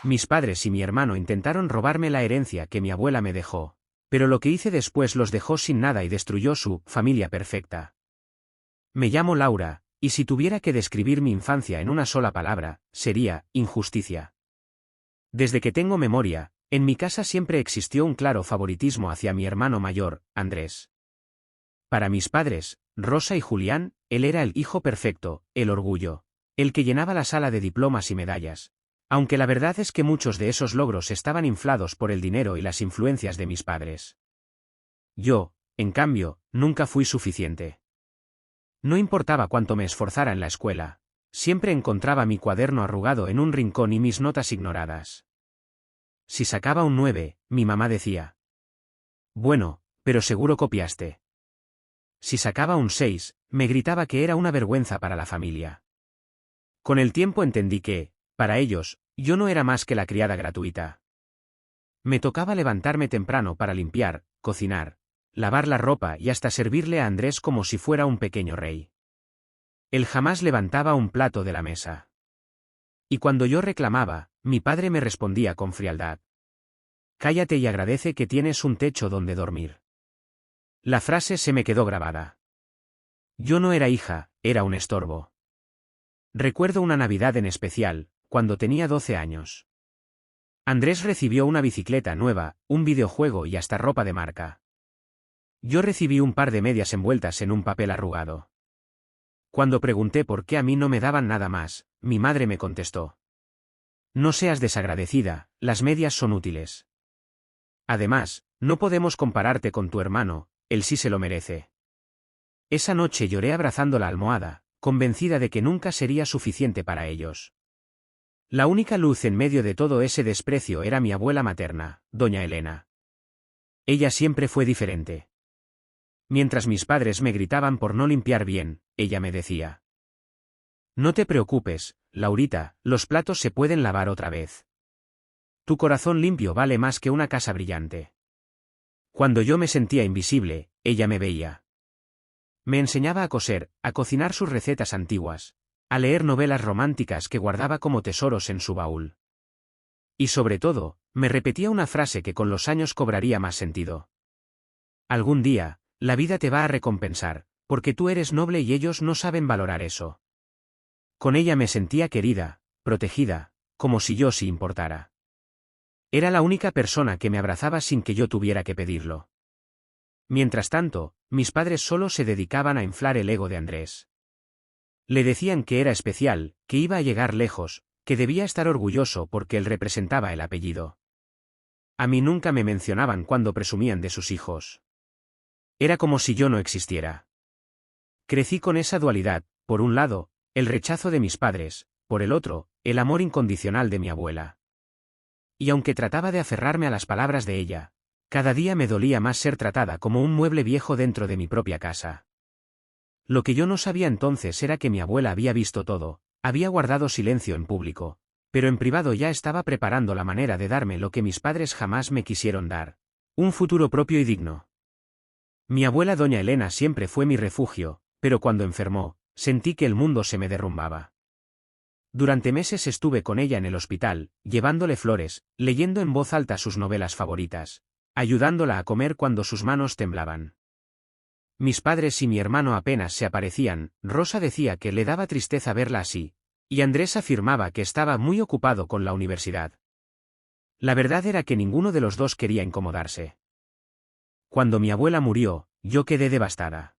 Mis padres y mi hermano intentaron robarme la herencia que mi abuela me dejó, pero lo que hice después los dejó sin nada y destruyó su familia perfecta. Me llamo Laura, y si tuviera que describir mi infancia en una sola palabra, sería injusticia. Desde que tengo memoria, en mi casa siempre existió un claro favoritismo hacia mi hermano mayor, Andrés. Para mis padres, Rosa y Julián, él era el hijo perfecto, el orgullo, el que llenaba la sala de diplomas y medallas. Aunque la verdad es que muchos de esos logros estaban inflados por el dinero y las influencias de mis padres. Yo, en cambio, nunca fui suficiente. No importaba cuánto me esforzara en la escuela, siempre encontraba mi cuaderno arrugado en un rincón y mis notas ignoradas. Si sacaba un 9, mi mamá decía: bueno, pero seguro copiaste. Si sacaba un 6, me gritaba que era una vergüenza para la familia. Con el tiempo entendí que, para ellos, yo no era más que la criada gratuita. Me tocaba levantarme temprano para limpiar, cocinar, lavar la ropa y hasta servirle a Andrés como si fuera un pequeño rey. Él jamás levantaba un plato de la mesa. Y cuando yo reclamaba, mi padre me respondía con frialdad: cállate y agradece que tienes un techo donde dormir. La frase se me quedó grabada. Yo no era hija, era un estorbo. Recuerdo una Navidad en especial, cuando tenía 12 años. Andrés recibió una bicicleta nueva, un videojuego y hasta ropa de marca. Yo recibí un par de medias envueltas en un papel arrugado. Cuando pregunté por qué a mí no me daban nada más, mi madre me contestó: no seas desagradecida, las medias son útiles. Además, no podemos compararte con tu hermano, él sí se lo merece. Esa noche lloré abrazando la almohada, convencida de que nunca sería suficiente para ellos. La única luz en medio de todo ese desprecio era mi abuela materna, doña Elena. Ella siempre fue diferente. Mientras mis padres me gritaban por no limpiar bien, ella me decía: no te preocupes, Laurita, los platos se pueden lavar otra vez. Tu corazón limpio vale más que una casa brillante. Cuando yo me sentía invisible, ella me veía. Me enseñaba a coser, a cocinar sus recetas antiguas, a leer novelas románticas que guardaba como tesoros en su baúl. Y sobre todo, me repetía una frase que con los años cobraría más sentido: algún día, la vida te va a recompensar, porque tú eres noble y ellos no saben valorar eso. Con ella me sentía querida, protegida, como si yo sí importara. Era la única persona que me abrazaba sin que yo tuviera que pedirlo. Mientras tanto, mis padres solo se dedicaban a inflar el ego de Andrés. Le decían que era especial, que iba a llegar lejos, que debía estar orgulloso porque él representaba el apellido. A mí nunca me mencionaban cuando presumían de sus hijos. Era como si yo no existiera. Crecí con esa dualidad, por un lado, el rechazo de mis padres, por el otro, el amor incondicional de mi abuela. Y aunque trataba de aferrarme a las palabras de ella, cada día me dolía más ser tratada como un mueble viejo dentro de mi propia casa. Lo que yo no sabía entonces era que mi abuela había visto todo, había guardado silencio en público, pero en privado ya estaba preparando la manera de darme lo que mis padres jamás me quisieron dar: un futuro propio y digno. Mi abuela doña Elena siempre fue mi refugio, pero cuando enfermó, sentí que el mundo se me derrumbaba. Durante meses estuve con ella en el hospital, llevándole flores, leyendo en voz alta sus novelas favoritas, ayudándola a comer cuando sus manos temblaban. Mis padres y mi hermano apenas se aparecían. Rosa decía que le daba tristeza verla así, y Andrés afirmaba que estaba muy ocupado con la universidad. La verdad era que ninguno de los dos quería incomodarse. Cuando mi abuela murió, yo quedé devastada.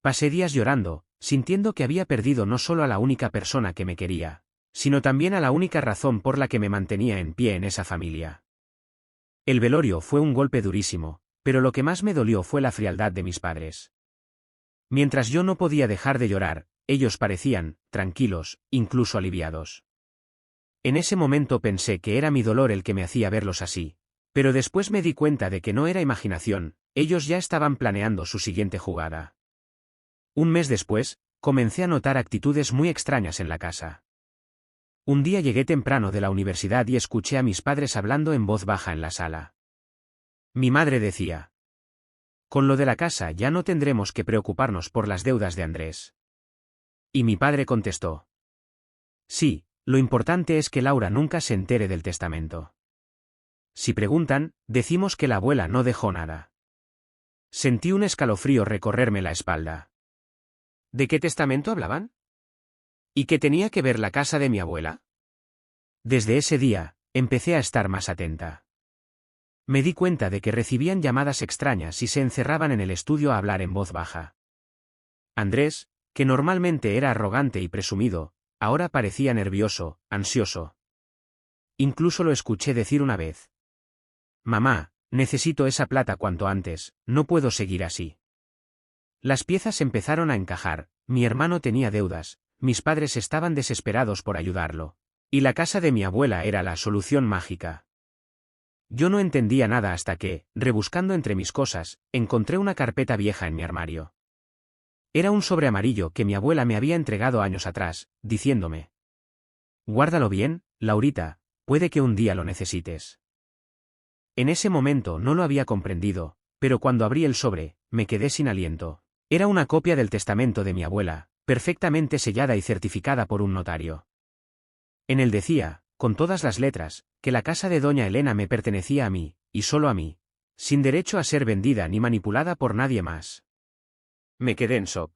Pasé días llorando, sintiendo que había perdido no solo a la única persona que me quería, sino también a la única razón por la que me mantenía en pie en esa familia. El velorio fue un golpe durísimo, pero lo que más me dolió fue la frialdad de mis padres. Mientras yo no podía dejar de llorar, ellos parecían tranquilos, incluso aliviados. En ese momento pensé que era mi dolor el que me hacía verlos así, pero después me di cuenta de que no era imaginación, ellos ya estaban planeando su siguiente jugada. Un mes después, comencé a notar actitudes muy extrañas en la casa. Un día llegué temprano de la universidad y escuché a mis padres hablando en voz baja en la sala. Mi madre decía: con lo de la casa ya no tendremos que preocuparnos por las deudas de Andrés. Y mi padre contestó: sí, Lo importante es que Laura nunca se entere del testamento. Si preguntan, decimos que la abuela no dejó nada. Sentí un escalofrío recorrerme la espalda. ¿De qué testamento hablaban? ¿Y qué tenía que ver la casa de mi abuela? Desde ese día, empecé a estar más atenta. Me di cuenta de que recibían llamadas extrañas y se encerraban en el estudio a hablar en voz baja. Andrés, que normalmente era arrogante y presumido, ahora parecía nervioso, ansioso. Incluso lo escuché decir una vez: «Mamá, necesito esa plata cuanto antes, no puedo seguir así». Las piezas empezaron a encajar, mi hermano tenía deudas, mis padres estaban desesperados por ayudarlo. Y la casa de mi abuela era la solución mágica. Yo no entendía nada hasta que, rebuscando entre mis cosas, encontré una carpeta vieja en mi armario. Era un sobre amarillo que mi abuela me había entregado años atrás, diciéndome: «Guárdalo bien, Laurita, puede que un día lo necesites». En ese momento no lo había comprendido, pero cuando abrí el sobre, me quedé sin aliento. Era una copia del testamento de mi abuela, perfectamente sellada y certificada por un notario. En él decía, con todas las letras, que la casa de doña Elena me pertenecía a mí, y solo a mí, sin derecho a ser vendida ni manipulada por nadie más. Me quedé en shock.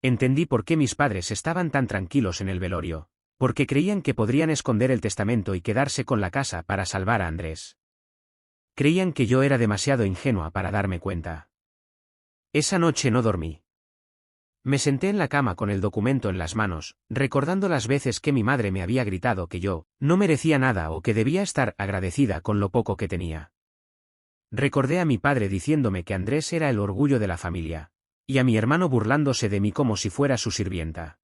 Entendí por qué mis padres estaban tan tranquilos en el velorio, porque creían que podrían esconder el testamento y quedarse con la casa para salvar a Andrés. Creían que yo era demasiado ingenua para darme cuenta. Esa noche no dormí. Me senté en la cama con el documento en las manos, recordando las veces que mi madre me había gritado que yo no merecía nada o que debía estar agradecida con lo poco que tenía. Recordé a mi padre diciéndome que Andrés era el orgullo de la familia, y a mi hermano burlándose de mí como si fuera su sirvienta.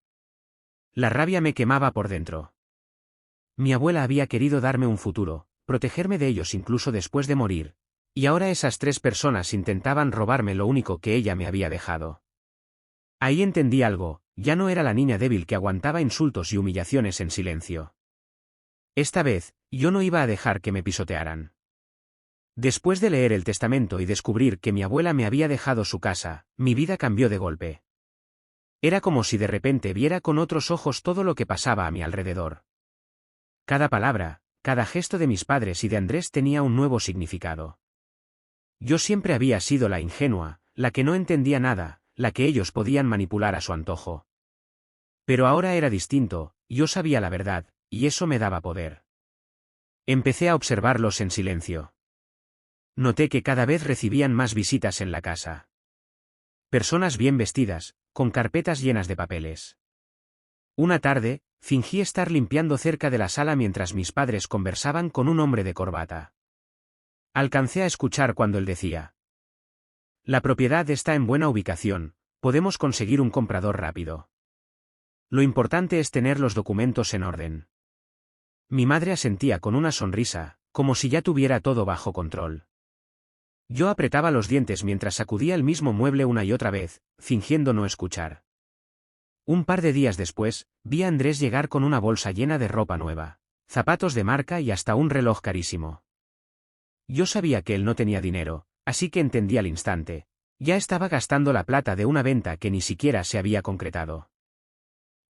La rabia me quemaba por dentro. Mi abuela había querido darme un futuro, protegerme de ellos incluso después de morir, y ahora esas 3 personas intentaban robarme lo único que ella me había dejado. Ahí entendí algo, ya no era la niña débil que aguantaba insultos y humillaciones en silencio. Esta vez, yo no iba a dejar que me pisotearan. Después de leer el testamento y descubrir que mi abuela me había dejado su casa, mi vida cambió de golpe. Era como si de repente viera con otros ojos todo lo que pasaba a mi alrededor. Cada palabra, cada gesto de mis padres y de Andrés tenía un nuevo significado. Yo siempre había sido la ingenua, la que no entendía nada, la que ellos podían manipular a su antojo. Pero ahora era distinto, yo sabía la verdad, y eso me daba poder. Empecé a observarlos en silencio. Noté que cada vez recibían más visitas en la casa. Personas bien vestidas, con carpetas llenas de papeles. Una tarde, fingí estar limpiando cerca de la sala mientras mis padres conversaban con un hombre de corbata. Alcancé a escuchar cuando él decía: «La propiedad está en buena ubicación, podemos conseguir un comprador rápido. Lo importante es tener los documentos en orden». Mi madre asentía con una sonrisa, como si ya tuviera todo bajo control. Yo apretaba los dientes mientras sacudía el mismo mueble una y otra vez, fingiendo no escuchar. Un par de días después, vi a Andrés llegar con una bolsa llena de ropa nueva, zapatos de marca y hasta un reloj carísimo. Yo sabía que él no tenía dinero, así que entendí al instante. Ya estaba gastando la plata de una venta que ni siquiera se había concretado.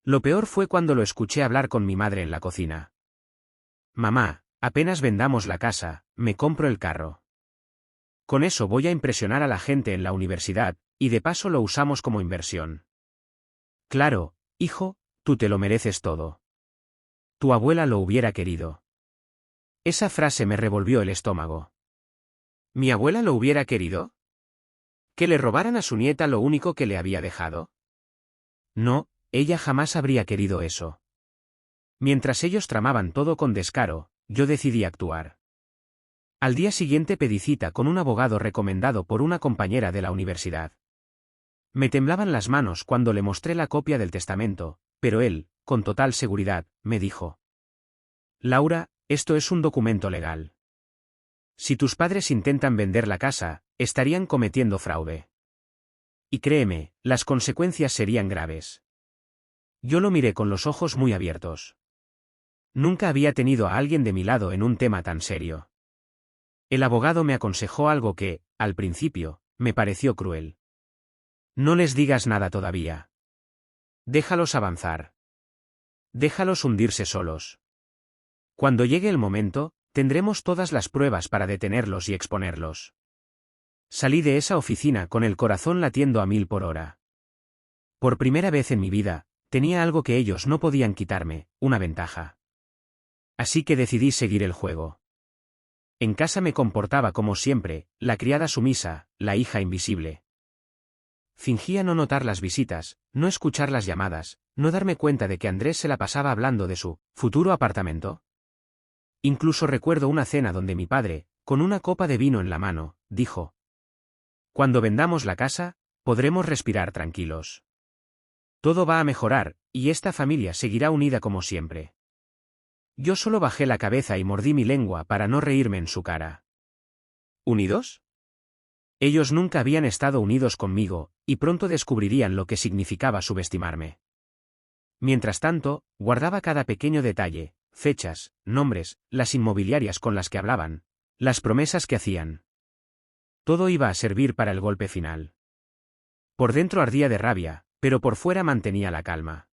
Lo peor fue cuando lo escuché hablar con mi madre en la cocina. «Mamá, apenas vendamos la casa, me compro el carro. Con eso voy a impresionar a la gente en la universidad, y de paso lo usamos como inversión». «Claro, hijo, tú te lo mereces todo. Tu abuela lo hubiera querido». Esa frase me revolvió el estómago. ¿Mi abuela lo hubiera querido? ¿Que le robaran a su nieta lo único que le había dejado? No, ella jamás habría querido eso. Mientras ellos tramaban todo con descaro, yo decidí actuar. Al día siguiente pedí cita con un abogado recomendado por una compañera de la universidad. Me temblaban las manos cuando le mostré la copia del testamento, pero él, con total seguridad, me dijo: «Laura, esto es un documento legal. Si tus padres intentan vender la casa, estarían cometiendo fraude. Y créeme, las consecuencias serían graves». Yo lo miré con los ojos muy abiertos. Nunca había tenido a alguien de mi lado en un tema tan serio. El abogado me aconsejó algo que, al principio, me pareció cruel. «No les digas nada todavía. Déjalos avanzar. Déjalos hundirse solos. Cuando llegue el momento, tendremos todas las pruebas para detenerlos y exponerlos. Salí de esa oficina con el corazón latiendo a 1000 por hora. Por primera vez en mi vida, tenía algo que ellos no podían quitarme, una ventaja. Así que decidí seguir el juego. En casa me comportaba como siempre, la criada sumisa, la hija invisible. Fingía no notar las visitas, no escuchar las llamadas, no darme cuenta de que Andrés se la pasaba hablando de su futuro apartamento. Incluso recuerdo una cena donde mi padre, con una copa de vino en la mano, dijo: «Cuando vendamos la casa, podremos respirar tranquilos. Todo va a mejorar, y esta familia seguirá unida como siempre». Yo solo bajé la cabeza y mordí mi lengua para no reírme en su cara. ¿Unidos? Ellos nunca habían estado unidos conmigo, y pronto descubrirían lo que significaba subestimarme. Mientras tanto, guardaba cada pequeño detalle, fechas, nombres, las inmobiliarias con las que hablaban, las promesas que hacían. Todo iba a servir para el golpe final. Por dentro ardía de rabia, pero por fuera mantenía la calma.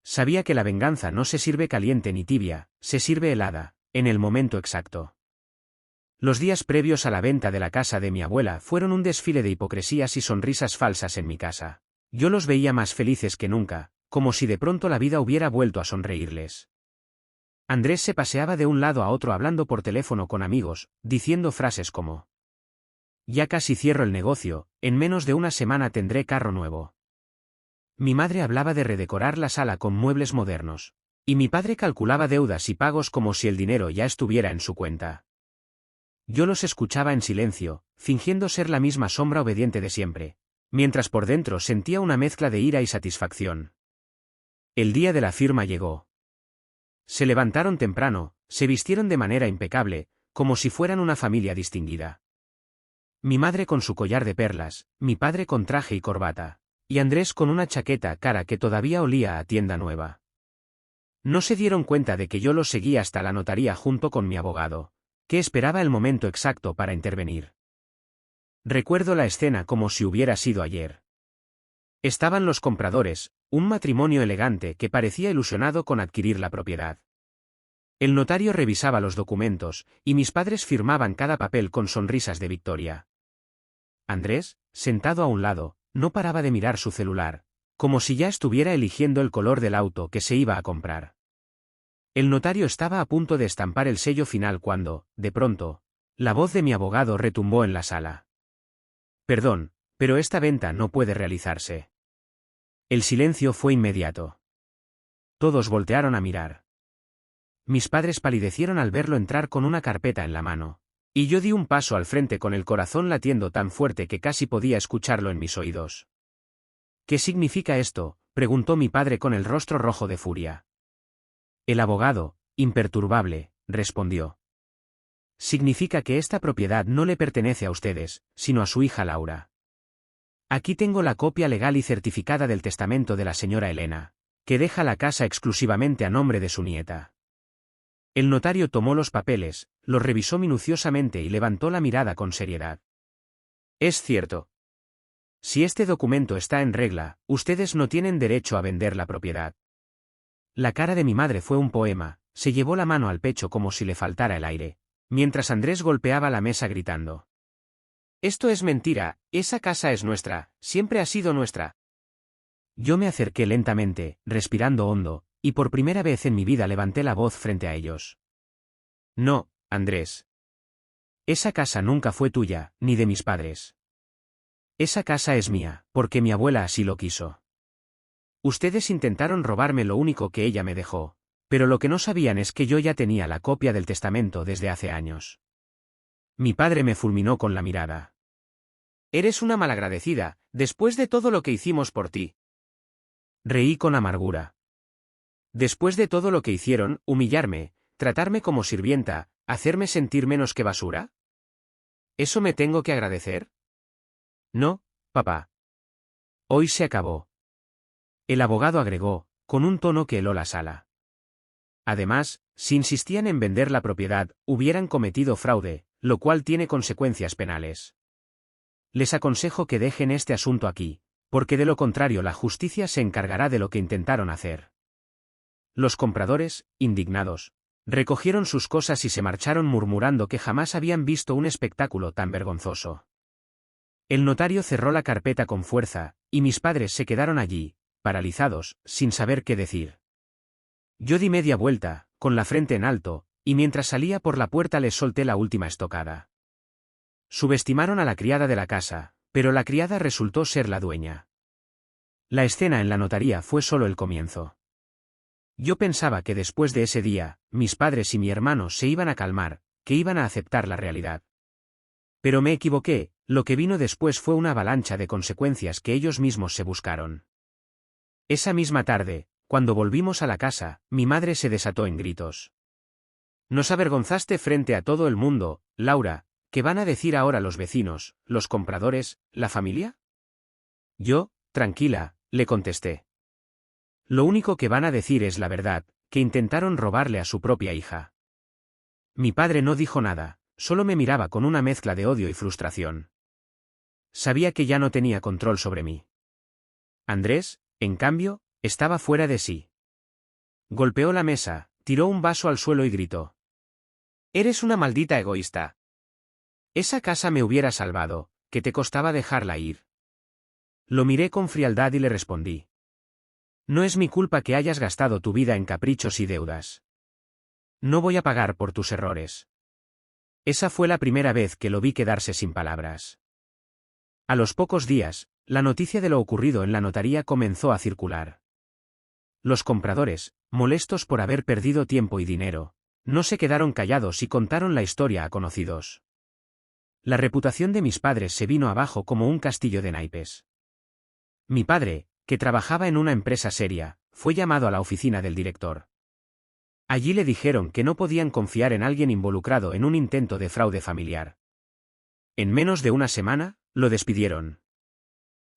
Sabía que la venganza no se sirve caliente ni tibia, se sirve helada, en el momento exacto. Los días previos a la venta de la casa de mi abuela fueron un desfile de hipocresías y sonrisas falsas en mi casa. Yo los veía más felices que nunca, como si de pronto la vida hubiera vuelto a sonreírles. Andrés se paseaba de un lado a otro hablando por teléfono con amigos, diciendo frases como: «Ya casi cierro el negocio, en menos de una semana tendré carro nuevo». Mi madre hablaba de redecorar la sala con muebles modernos. Y mi padre calculaba deudas y pagos como si el dinero ya estuviera en su cuenta. Yo los escuchaba en silencio, fingiendo ser la misma sombra obediente de siempre, mientras por dentro sentía una mezcla de ira y satisfacción. El día de la firma llegó. Se levantaron temprano, se vistieron de manera impecable, como si fueran una familia distinguida. Mi madre con su collar de perlas, mi padre con traje y corbata, y Andrés con una chaqueta cara que todavía olía a tienda nueva. No se dieron cuenta de que yo los seguía hasta la notaría junto con mi abogado, que esperaba el momento exacto para intervenir. Recuerdo la escena como si hubiera sido ayer. Estaban los compradores, un matrimonio elegante que parecía ilusionado con adquirir la propiedad. El notario revisaba los documentos, y mis padres firmaban cada papel con sonrisas de victoria. Andrés, sentado a un lado, no paraba de mirar su celular, como si ya estuviera eligiendo el color del auto que se iba a comprar. El notario estaba a punto de estampar el sello final cuando, de pronto, la voz de mi abogado retumbó en la sala. «Perdón, pero esta venta no puede realizarse». El silencio fue inmediato. Todos voltearon a mirar. Mis padres palidecieron al verlo entrar con una carpeta en la mano, y yo di un paso al frente con el corazón latiendo tan fuerte que casi podía escucharlo en mis oídos. «¿Qué significa esto?», preguntó mi padre con el rostro rojo de furia. El abogado, imperturbable, respondió: «Significa que esta propiedad no le pertenece a ustedes, sino a su hija Laura. Aquí tengo la copia legal y certificada del testamento de la señora Elena, que deja la casa exclusivamente a nombre de su nieta». El notario tomó los papeles, los revisó minuciosamente y levantó la mirada con seriedad. «Es cierto. Si este documento está en regla, ustedes no tienen derecho a vender la propiedad». La cara de mi madre fue un poema, se llevó la mano al pecho como si le faltara el aire, mientras Andrés golpeaba la mesa gritando: «Esto es mentira, esa casa es nuestra, siempre ha sido nuestra». Yo me acerqué lentamente, respirando hondo, y por primera vez en mi vida levanté la voz frente a ellos. «No, Andrés. Esa casa nunca fue tuya, ni de mis padres. Esa casa es mía, porque mi abuela así lo quiso. Ustedes intentaron robarme lo único que ella me dejó, pero lo que no sabían es que yo ya tenía la copia del testamento desde hace años». Mi padre me fulminó con la mirada. «Eres una malagradecida, después de todo lo que hicimos por ti». Reí con amargura. «Después de todo lo que hicieron, humillarme, tratarme como sirvienta, hacerme sentir menos que basura. ¿Eso me tengo que agradecer?». «No, papá. Hoy se acabó». El abogado agregó, con un tono que heló la sala. «Además, si insistían en vender la propiedad, hubieran cometido fraude, lo cual tiene consecuencias penales. Les aconsejo que dejen este asunto aquí, porque de lo contrario la justicia se encargará de lo que intentaron hacer». Los compradores, indignados, recogieron sus cosas y se marcharon murmurando que jamás habían visto un espectáculo tan vergonzoso. El notario cerró la carpeta con fuerza, y mis padres se quedaron allí, paralizados, sin saber qué decir. Yo di media vuelta, con la frente en alto, y mientras salía por la puerta les solté la última estocada. Subestimaron a la criada de la casa, pero la criada resultó ser la dueña. La escena en la notaría fue solo el comienzo. Yo pensaba que después de ese día, mis padres y mi hermano se iban a calmar, que iban a aceptar la realidad. Pero me equivoqué, lo que vino después fue una avalancha de consecuencias que ellos mismos se buscaron. Esa misma tarde, cuando volvimos a la casa, mi madre se desató en gritos. Nos avergonzaste frente a todo el mundo, Laura, ¿qué van a decir ahora los vecinos, los compradores, la familia? Yo, tranquila, le contesté. Lo único que van a decir es la verdad, que intentaron robarle a su propia hija. Mi padre no dijo nada, solo me miraba con una mezcla de odio y frustración. Sabía que ya no tenía control sobre mí. Andrés, en cambio, estaba fuera de sí. Golpeó la mesa, tiró un vaso al suelo y gritó. «Eres una maldita egoísta. Esa casa me hubiera salvado, ¿qué te costaba dejarla ir?» Lo miré con frialdad y le respondí. No es mi culpa que hayas gastado tu vida en caprichos y deudas. No voy a pagar por tus errores. Esa fue la primera vez que lo vi quedarse sin palabras. A los pocos días, la noticia de lo ocurrido en la notaría comenzó a circular. Los compradores, molestos por haber perdido tiempo y dinero, no se quedaron callados y contaron la historia a conocidos. La reputación de mis padres se vino abajo como un castillo de naipes. Mi padre, que trabajaba en una empresa seria, fue llamado a la oficina del director. Allí le dijeron que no podían confiar en alguien involucrado en un intento de fraude familiar. En menos de una semana, lo despidieron.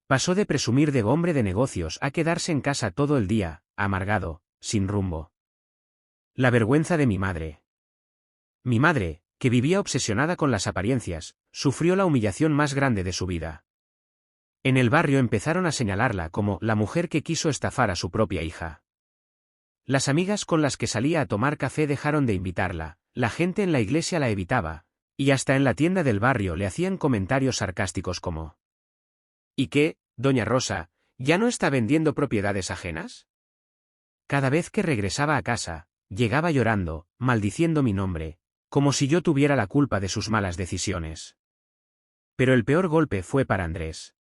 Pasó de presumir de hombre de negocios a quedarse en casa todo el día, amargado, sin rumbo. La vergüenza de mi madre. Mi madre, que vivía obsesionada con las apariencias, sufrió la humillación más grande de su vida. En el barrio empezaron a señalarla como la mujer que quiso estafar a su propia hija. Las amigas con las que salía a tomar café dejaron de invitarla, la gente en la iglesia la evitaba, y hasta en la tienda del barrio le hacían comentarios sarcásticos como: ¿Y qué, doña Rosa, ya no está vendiendo propiedades ajenas? Cada vez que regresaba a casa, llegaba llorando, maldiciendo mi nombre, como si yo tuviera la culpa de sus malas decisiones. Pero el peor golpe fue para Andrés.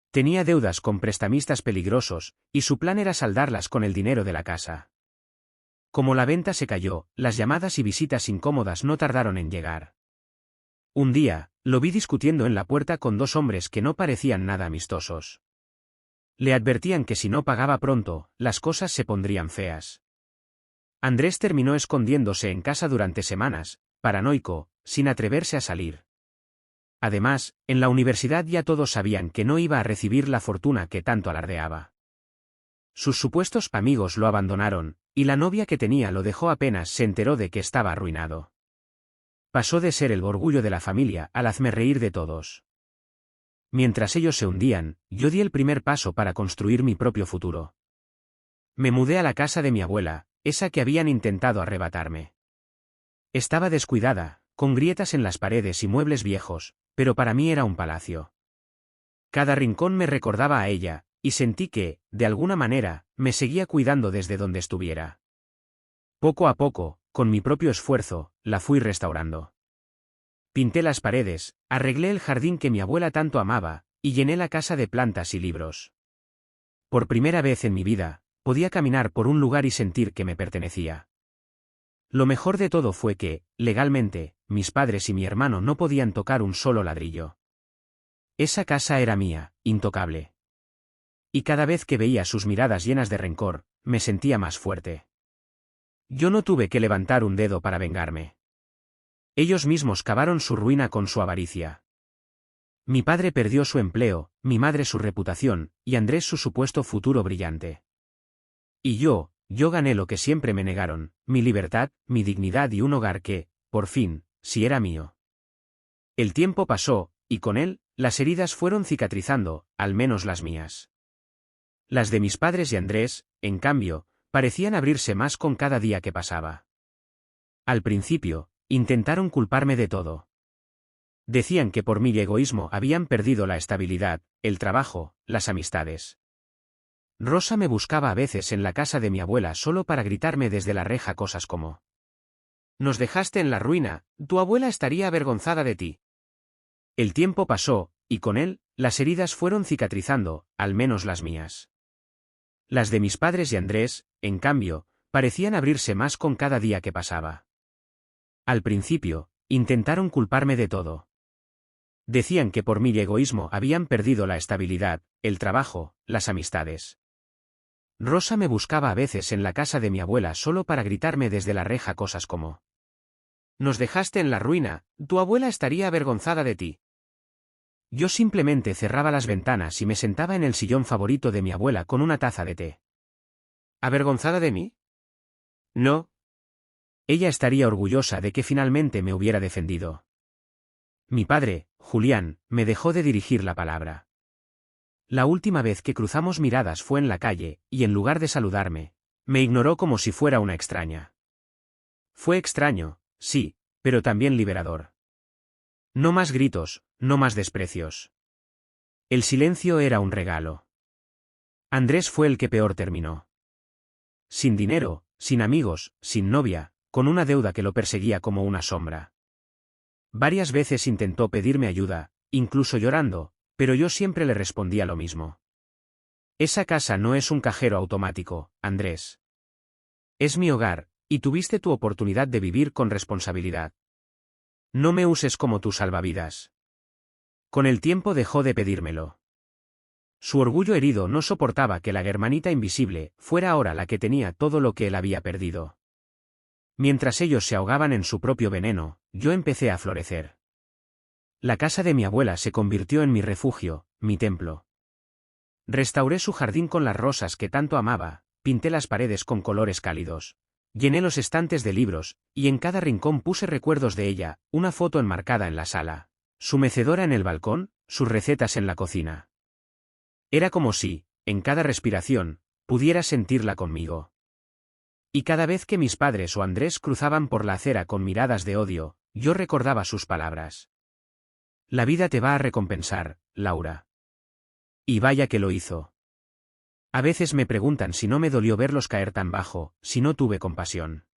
Tenía deudas con prestamistas peligrosos, y su plan era saldarlas con el dinero de la casa. Como la venta se cayó, las llamadas y visitas incómodas no tardaron en llegar. Un día, lo vi discutiendo en la puerta con dos hombres que no parecían nada amistosos. Le advertían que si no pagaba pronto, las cosas se pondrían feas. Andrés terminó escondiéndose en casa durante semanas, paranoico, sin atreverse a salir. Además, en la universidad ya todos sabían que no iba a recibir la fortuna que tanto alardeaba. Sus supuestos amigos lo abandonaron, y la novia que tenía lo dejó apenas se enteró de que estaba arruinado. Pasó de ser el orgullo de la familia al hazmerreír de todos. Mientras ellos se hundían, yo di el primer paso para construir mi propio futuro. Me mudé a la casa de mi abuela, esa que habían intentado arrebatarme. Estaba descuidada, con grietas en las paredes y muebles viejos, pero para mí era un palacio. Cada rincón me recordaba a ella, y sentí que, de alguna manera, me seguía cuidando desde donde estuviera. Poco a poco, con mi propio esfuerzo, la fui restaurando. Pinté las paredes, arreglé el jardín que mi abuela tanto amaba, y llené la casa de plantas y libros. Por primera vez en mi vida, podía caminar por un lugar y sentir que me pertenecía. Lo mejor de todo fue que, legalmente, mis padres y mi hermano no podían tocar un solo ladrillo. Esa casa era mía, intocable. Y cada vez que veía sus miradas llenas de rencor, me sentía más fuerte. Yo no tuve que levantar un dedo para vengarme. Ellos mismos cavaron su ruina con su avaricia. Mi padre perdió su empleo, mi madre su reputación, y Andrés su supuesto futuro brillante. Y yo gané lo que siempre me negaron, mi libertad, mi dignidad y un hogar que, por fin, sí era mío. El tiempo pasó, y con él, las heridas fueron cicatrizando, al menos las mías. Las de mis padres y Andrés, en cambio, parecían abrirse más con cada día que pasaba. Al principio, intentaron culparme de todo. Decían que por mi egoísmo habían perdido la estabilidad, el trabajo, las amistades. Rosa me buscaba a veces en la casa de mi abuela solo para gritarme desde la reja cosas como: «Nos dejaste en la ruina, tu abuela estaría avergonzada de ti». El tiempo pasó, y con él, las heridas fueron cicatrizando, al menos las mías. Las de mis padres y Andrés, en cambio, parecían abrirse más con cada día que pasaba. Al principio, intentaron culparme de todo. Decían que por mi egoísmo habían perdido la estabilidad, el trabajo, las amistades. Rosa me buscaba a veces en la casa de mi abuela solo para gritarme desde la reja cosas como: «Nos dejaste en la ruina, tu abuela estaría avergonzada de ti». Yo simplemente cerraba las ventanas y me sentaba en el sillón favorito de mi abuela con una taza de té. ¿Avergonzada de mí? No. Ella estaría orgullosa de que finalmente me hubiera defendido. Mi padre, Julián, me dejó de dirigir la palabra. La última vez que cruzamos miradas fue en la calle, y en lugar de saludarme, me ignoró como si fuera una extraña. Fue extraño, sí, pero también liberador. No más gritos, no más desprecios. El silencio era un regalo. Andrés fue el que peor terminó. Sin dinero, sin amigos, sin novia, con una deuda que lo perseguía como una sombra. Varias veces intentó pedirme ayuda, incluso llorando, pero yo siempre le respondía lo mismo. Esa casa no es un cajero automático, Andrés. Es mi hogar, y tuviste tu oportunidad de vivir con responsabilidad. No me uses como tu salvavidas. Con el tiempo dejó de pedírmelo. Su orgullo herido no soportaba que la hermanita invisible fuera ahora la que tenía todo lo que él había perdido. Mientras ellos se ahogaban en su propio veneno, yo empecé a florecer. La casa de mi abuela se convirtió en mi refugio, mi templo. Restauré su jardín con las rosas que tanto amaba, pinté las paredes con colores cálidos, llené los estantes de libros, y en cada rincón puse recuerdos de ella, una foto enmarcada en la sala, su mecedora en el balcón, sus recetas en la cocina. Era como si, en cada respiración, pudiera sentirla conmigo. Y cada vez que mis padres o Andrés cruzaban por la acera con miradas de odio, yo recordaba sus palabras. La vida te va a recompensar, Laura. Y vaya que lo hizo. A veces me preguntan si no me dolió verlos caer tan bajo, si no tuve compasión.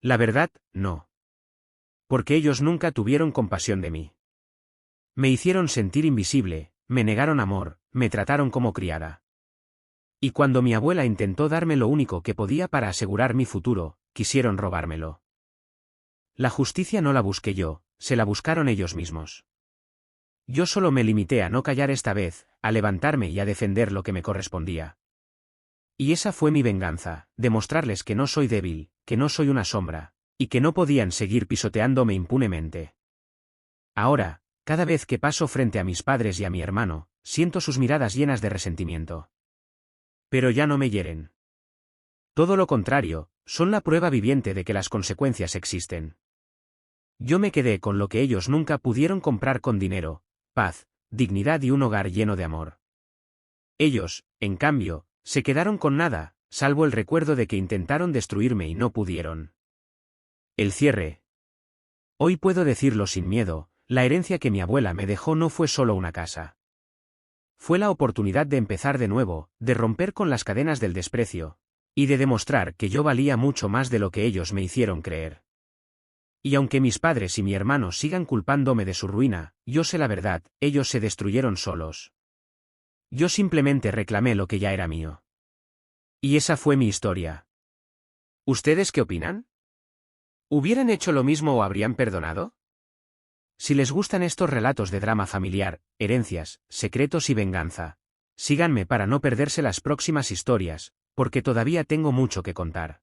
La verdad, no. Porque ellos nunca tuvieron compasión de mí. Me hicieron sentir invisible, me negaron amor, me trataron como criada. Y cuando mi abuela intentó darme lo único que podía para asegurar mi futuro, quisieron robármelo. La justicia no la busqué yo, se la buscaron ellos mismos. Yo solo me limité a no callar esta vez, a levantarme y a defender lo que me correspondía. Y esa fue mi venganza, demostrarles que no soy débil, que no soy una sombra, y que no podían seguir pisoteándome impunemente. Ahora, cada vez que paso frente a mis padres y a mi hermano, siento sus miradas llenas de resentimiento. Pero ya no me hieren. Todo lo contrario, son la prueba viviente de que las consecuencias existen. Yo me quedé con lo que ellos nunca pudieron comprar con dinero: paz, dignidad y un hogar lleno de amor. Ellos, en cambio, se quedaron con nada, salvo el recuerdo de que intentaron destruirme y no pudieron. El cierre. Hoy puedo decirlo sin miedo, la herencia que mi abuela me dejó no fue solo una casa. Fue la oportunidad de empezar de nuevo, de romper con las cadenas del desprecio, y de demostrar que yo valía mucho más de lo que ellos me hicieron creer. Y aunque mis padres y mi hermano sigan culpándome de su ruina, yo sé la verdad, ellos se destruyeron solos. Yo simplemente reclamé lo que ya era mío. Y esa fue mi historia. ¿Ustedes qué opinan? ¿Hubieran hecho lo mismo o habrían perdonado? Si les gustan estos relatos de drama familiar, herencias, secretos y venganza, síganme para no perderse las próximas historias, porque todavía tengo mucho que contar.